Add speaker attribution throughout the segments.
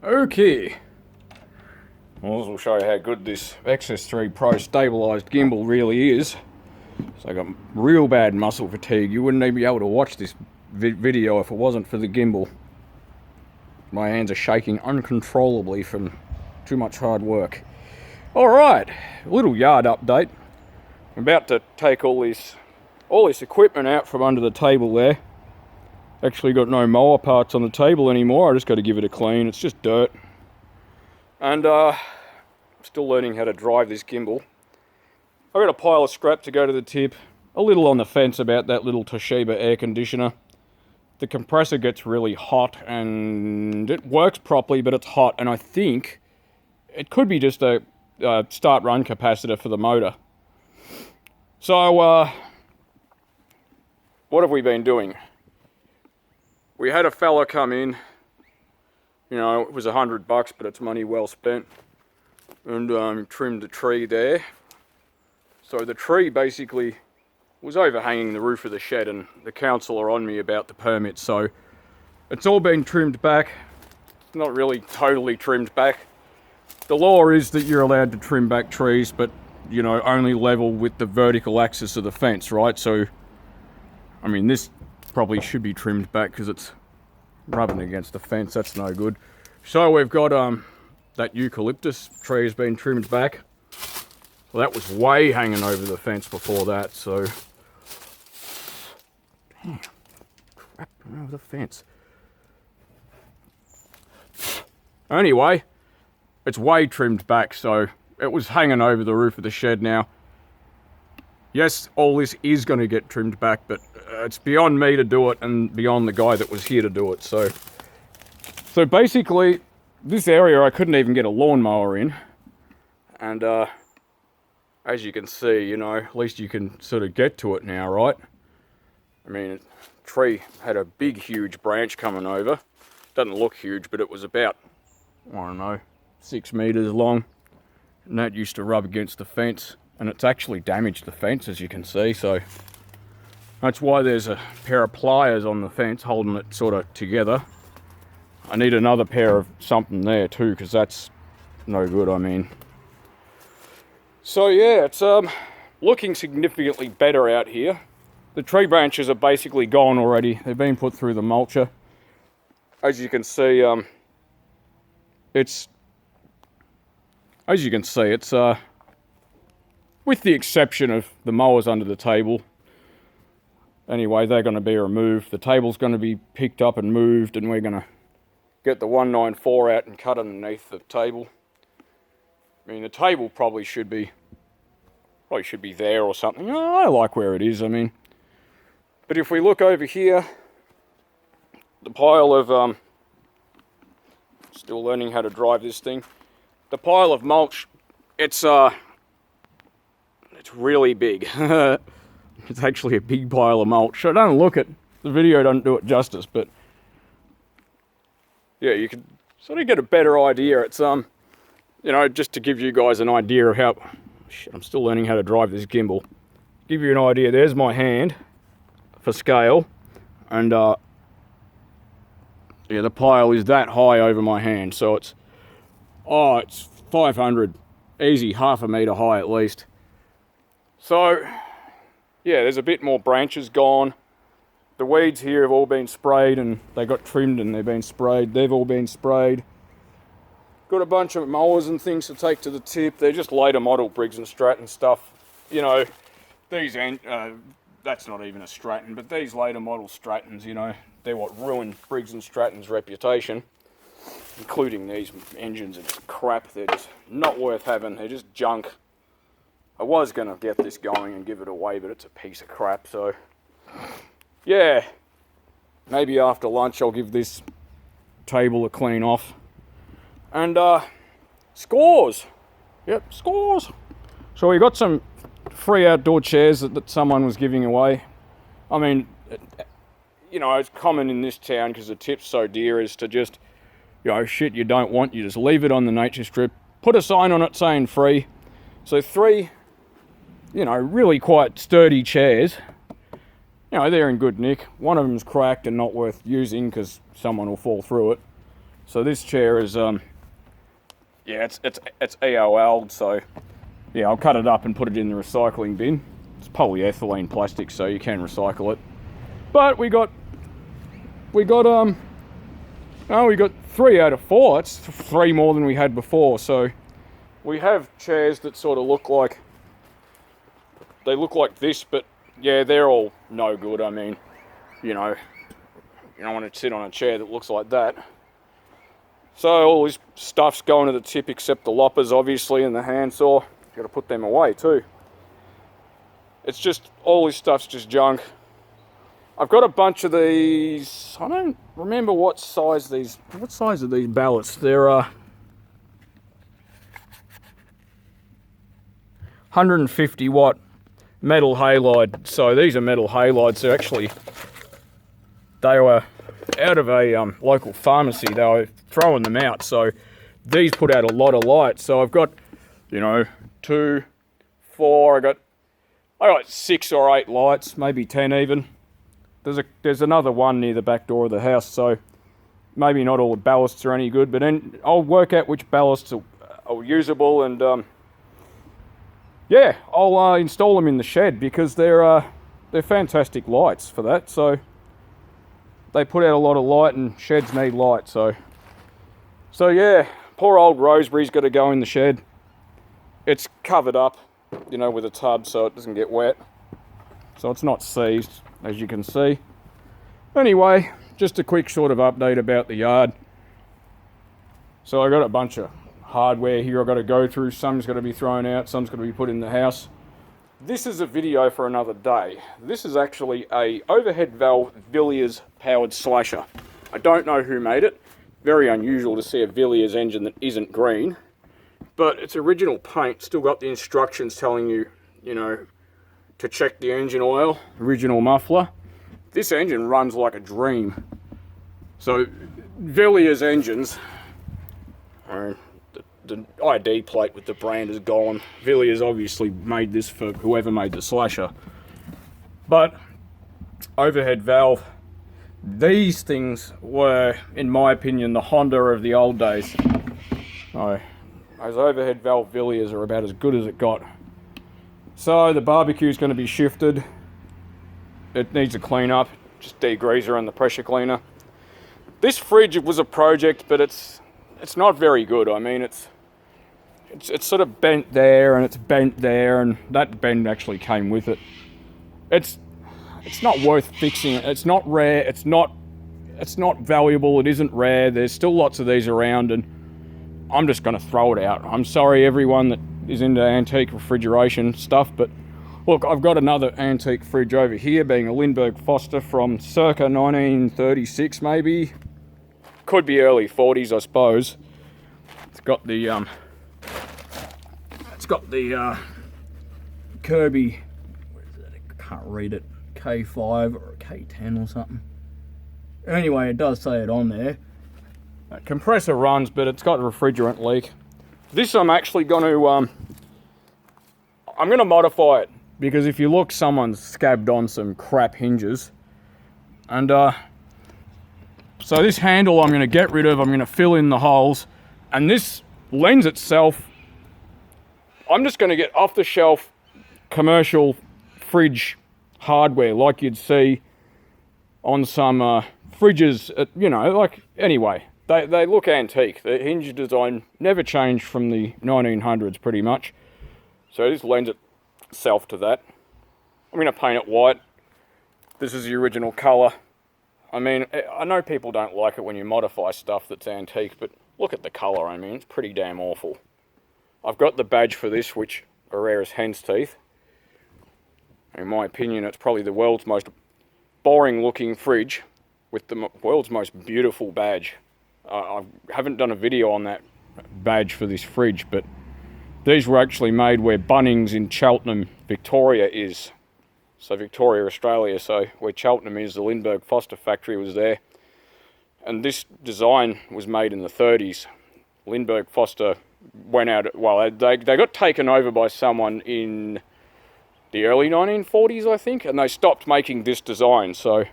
Speaker 1: Okay, well, this will show you how good this XS3 Pro stabilised gimbal really is. So I got real bad muscle fatigue. You wouldn't even be able to watch this video if it wasn't for the gimbal. My hands are shaking uncontrollably from too much hard work. Alright, a little yard update. I'm about to take all this equipment out from under the table there. Actually got no mower parts on the table anymore. I just got to give it a clean. It's just dirt. And I'm still learning how to drive this gimbal. I've got a pile of scrap to go to the tip. A little on the fence about that little Toshiba air conditioner. The compressor gets really hot and it works properly, but it's hot. And I think it could be just a start run capacitor for the motor. So what have we been doing? We had a fella come in, you know, it was $100, but it's money well spent, and trimmed the tree there. So the tree basically was overhanging the roof of the shed, and the council are on me about the permit, so it's all been trimmed back. Not really totally trimmed back. The law is that you're allowed to trim back trees, but, you know, only level with the vertical axis of the fence, right? So, I mean, this probably should be trimmed back because it's rubbing against the fence. That's no good. So we've got that eucalyptus tree has been trimmed back. Well, that was way hanging over the fence before that, so damn, crap over the fence. Anyway, it's way trimmed back, so it was hanging over the roof of the shed now. Yes, all this is going to get trimmed back, but it's beyond me to do it and beyond the guy that was here to do it. So basically, this area I couldn't even get a lawnmower in. And as you can see, you know, at least you can sort of get to it now, right? I mean, the tree had a big, huge branch coming over. Doesn't look huge, but it was about, I don't know, 6 meters long. And that used to rub against the fence. And it's actually damaged the fence, as you can see, so that's why there's a pair of pliers on the fence holding it sort of together. I need another pair of something there too, because that's no good, I mean. So yeah, it's looking significantly better out here. The tree branches are basically gone already. They've been put through the mulcher. As you can see, it's with the exception of the mowers under the table. Anyway, they're going to be removed. The table's going to be picked up and moved, and we're going to get the 194 out and cut underneath the table. I mean, the table probably should be there or something. Oh, I like where it is, I mean. But if we look over here, the pile of, still learning how to drive this thing. The pile of mulch, it's really big. It's actually a big pile of mulch. So don't look at the video, doesn't do it justice, but yeah, you can sort of get a better idea. It's you know, just to give you guys an idea of how shit, I'm still learning how to drive this gimbal. Give you an idea. There's my hand for scale, and yeah, the pile is that high over my hand, so it's 500 easy, half a meter high at least. So, yeah, there's a bit more branches gone. The weeds here have all been sprayed, and they got trimmed and they've been sprayed. They've all been sprayed. Got a bunch of mowers and things to take to the tip. They're just later model Briggs & Stratton stuff. You know, these, that's not even a Stratton, but these later model Strattons, you know, they're what ruined Briggs & Stratton's reputation. Including these engines, it's crap. They're just not worth having. They're just junk. I was going to get this going and give it away, but it's a piece of crap, so yeah, maybe after lunch I'll give this table a clean off. And scores! Yep, scores! So we got some free outdoor chairs that someone was giving away. I mean, you know, it's common in this town because the tip's so dear is to just, you know, shit you don't want, you just leave it on the nature strip, put a sign on it saying free. So 3, you know, really quite sturdy chairs. You know, they're in good nick. One of them's cracked and not worth using because someone will fall through it. So this chair is, yeah, it's EOL'd, so yeah, I'll cut it up and put it in the recycling bin. It's polyethylene plastic, so you can recycle it. But we got 3 out of 4. That's 3 more than we had before. So we have chairs that sort of look like this, but yeah, they're all no good. I mean, you don't want to sit on a chair that looks like that. So all this stuff's going to the tip except the loppers, obviously, and the handsaw. Got to put them away too. It's just, all this stuff's just junk. I've got a bunch of these. I don't remember what size are these ballots. They're 150 watt metal halide. So these are metal halides. They're actually, they were out of a local pharmacy. They were throwing them out. So these put out a lot of light. So I've got, 2, 4. I got 6 or 8 lights, maybe 10 even. There's another one near the back door of the house, so maybe not all the ballasts are any good, but I'll work out which ballasts are usable, and yeah, I'll install them in the shed, because they're fantastic lights for that. So they put out a lot of light, and sheds need light. So yeah, poor old Roseberry's got to go in the shed. It's covered up, with a tub, so it doesn't get wet. So it's not seized, as you can see. Anyway, just a quick sort of update about the yard. So I got a bunch of hardware here I've got to go through. Some's got to be thrown out, some's got to be put in the house. This is a video for another day. This is actually a overhead valve Villiers powered slasher. I don't know who made it. Very unusual to see a Villiers engine that isn't green. But it's original paint, still got the instructions telling you, to check the engine oil, original muffler. This engine runs like a dream. So Villiers engines, the ID plate with the brand is gone. Villiers obviously made this for whoever made the slasher. But overhead valve, these things were, in my opinion, the Honda of the old days. Those overhead valve Villiers are about as good as it got. So the barbecue is going to be shifted. It needs a clean up, just degreaser and the pressure cleaner. This fridge was a project, but it's not very good. I mean, it's sort of bent there, and it's bent there, and that bend actually came with it. It's not worth fixing. It's not rare. It's not valuable. It isn't rare. There's still lots of these around, and I'm just going to throw it out. I'm sorry, everyone that is into antique refrigeration stuff, but look, I've got another antique fridge over here, being a Lindbergh Foster from circa 1936, maybe. Could be early 40s, I suppose. It's got the Kirby, what is it? I can't read it. K5 or K10 or something. Anyway, it does say it on there. Compressor runs, but it's got a refrigerant leak. This I'm actually going to, I'm going to modify it, because if you look, someone's scabbed on some crap hinges. And so this handle I'm going to get rid of, I'm going to fill in the holes, and this lends itself, I'm just going to get off the shelf commercial fridge hardware like you'd see on some fridges, anyway. They look antique. The hinge design never changed from the 1900s, pretty much. So this lends itself to that. I'm going to paint it white. This is the original colour. I mean, I know people don't like it when you modify stuff that's antique, but look at the colour. I mean, it's pretty damn awful. I've got the badge for this, which are rare as hen's teeth. In my opinion, it's probably the world's most boring looking fridge with the world's most beautiful badge. I haven't done a video on that badge for this fridge, but these were actually made where Bunnings in Cheltenham, Victoria is. So Victoria, Australia, so where Cheltenham is, the Lindbergh Foster factory was there. And this design was made in the 30s. Lindbergh Foster went out, well, they got taken over by someone in the early 1940s, I think, and they stopped making this design. So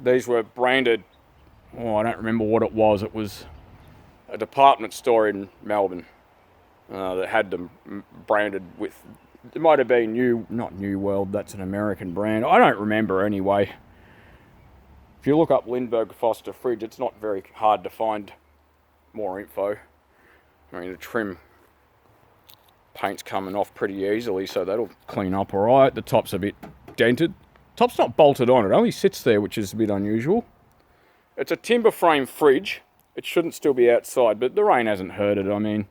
Speaker 1: these were branded oh, I don't remember what it was. It was a department store in Melbourne that had them branded with, it might have been not New World, that's an American brand. I don't remember anyway. If you look up Lindbergh Foster fridge, it's not very hard to find more info. I mean, the trim paint's coming off pretty easily, so that'll clean up alright. The top's a bit dented. Top's not bolted on, it only sits there, which is a bit unusual. It's a timber frame fridge. It shouldn't still be outside, but the rain hasn't hurt it. I mean,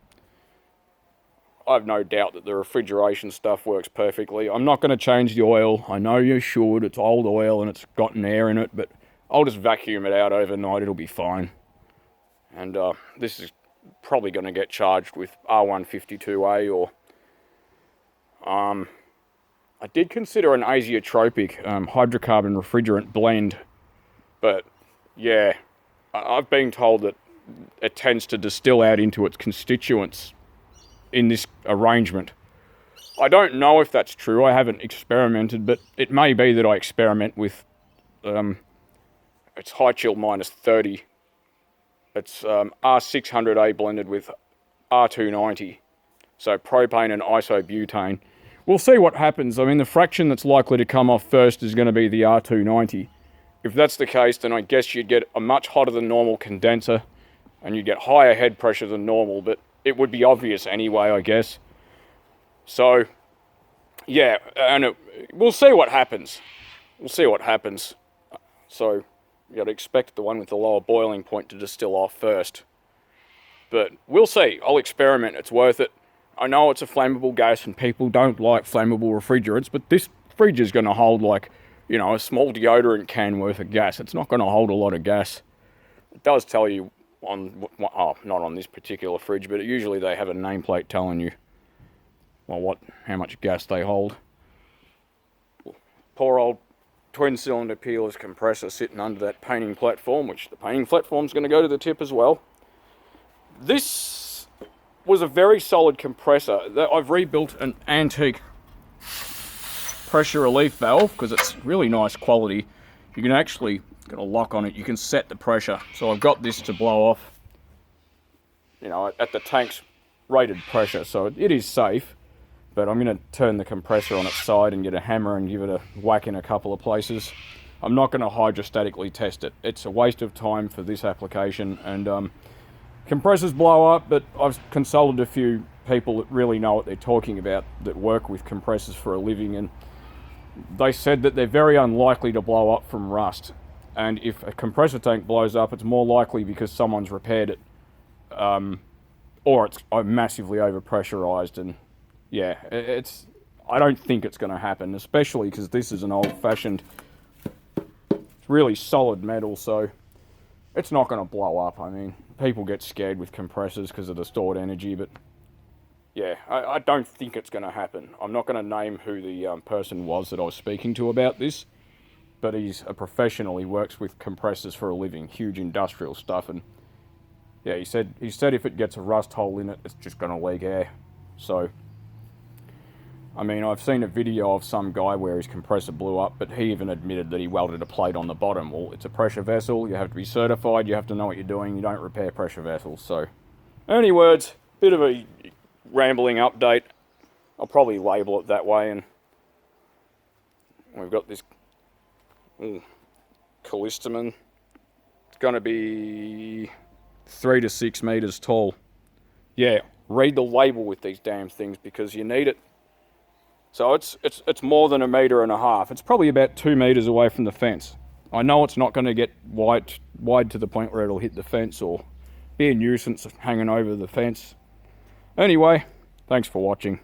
Speaker 1: I've no doubt that the refrigeration stuff works perfectly. I'm not going to change the oil. I know you should. It's old oil and it's gotten air in it, but I'll just vacuum it out overnight. It'll be fine. And this is probably going to get charged with R152A or... I did consider an azeotropic hydrocarbon refrigerant blend, but yeah, I've been told that it tends to distill out into its constituents in this arrangement. I don't know if that's true. I haven't experimented, but it may be that I experiment with it's high chill -30. It's R600A blended with R290, so propane and isobutane. We'll see what happens. I mean, the fraction that's likely to come off first is going to be the R290. If that's the case, then I guess you'd get a much hotter than normal condenser and you'd get higher head pressure than normal, but it would be obvious anyway, I guess. So, yeah, and we'll see what happens. We'll see what happens. So, you got to expect the one with the lower boiling point to distill off first. But we'll see. I'll experiment. It's worth it. I know it's a flammable gas and people don't like flammable refrigerants, but this fridge is going to hold like, you know, a small deodorant can worth of gas. It's not going to hold a lot of gas. It does tell you on, oh, not on this particular fridge, but usually they have a nameplate telling you, well, how much gas they hold. Poor old twin cylinder peelers compressor sitting under that painting platform, which the painting platform's going to go to the tip as well. This was a very solid compressor. I've rebuilt an antique pressure relief valve because it's really nice quality. You can actually get a lock on it. You can set the pressure. So I've got this to blow off, you know, at the tank's rated pressure. So it is safe, but I'm going to turn the compressor on its side and get a hammer and give it a whack in a couple of places. I'm not going to hydrostatically test it. It's a waste of time for this application, and compressors blow up, but I've consulted a few people that really know what they're talking about, that work with compressors for a living, and they said that they're very unlikely to blow up from rust. And if a compressor tank blows up, it's more likely because someone's repaired it, or it's massively overpressurized. And yeah, I don't think it's going to happen, especially because this is an old-fashioned, really solid metal, so it's not going to blow up. I mean, people get scared with compressors because of the stored energy, but yeah, I don't think it's going to happen. I'm not going to name who the person was that I was speaking to about this, but he's a professional. He works with compressors for a living, huge industrial stuff, and yeah, he said if it gets a rust hole in it, it's just going to leak air. So, I mean, I've seen a video of some guy where his compressor blew up, but he even admitted that he welded a plate on the bottom. Well, it's a pressure vessel. You have to be certified. You have to know what you're doing. You don't repair pressure vessels. So, any words, bit of a rambling update. I'll probably label it that way. And we've got this callistemon. It's going to be 3 to 6 meters tall. Yeah, read the label with these damn things because you need it. So it's more than 1.5 meters. It's probably about 2 meters away from the fence. I know it's not going to get wide to the point where it'll hit the fence or be a nuisance hanging over the fence. Anyway, thanks for watching.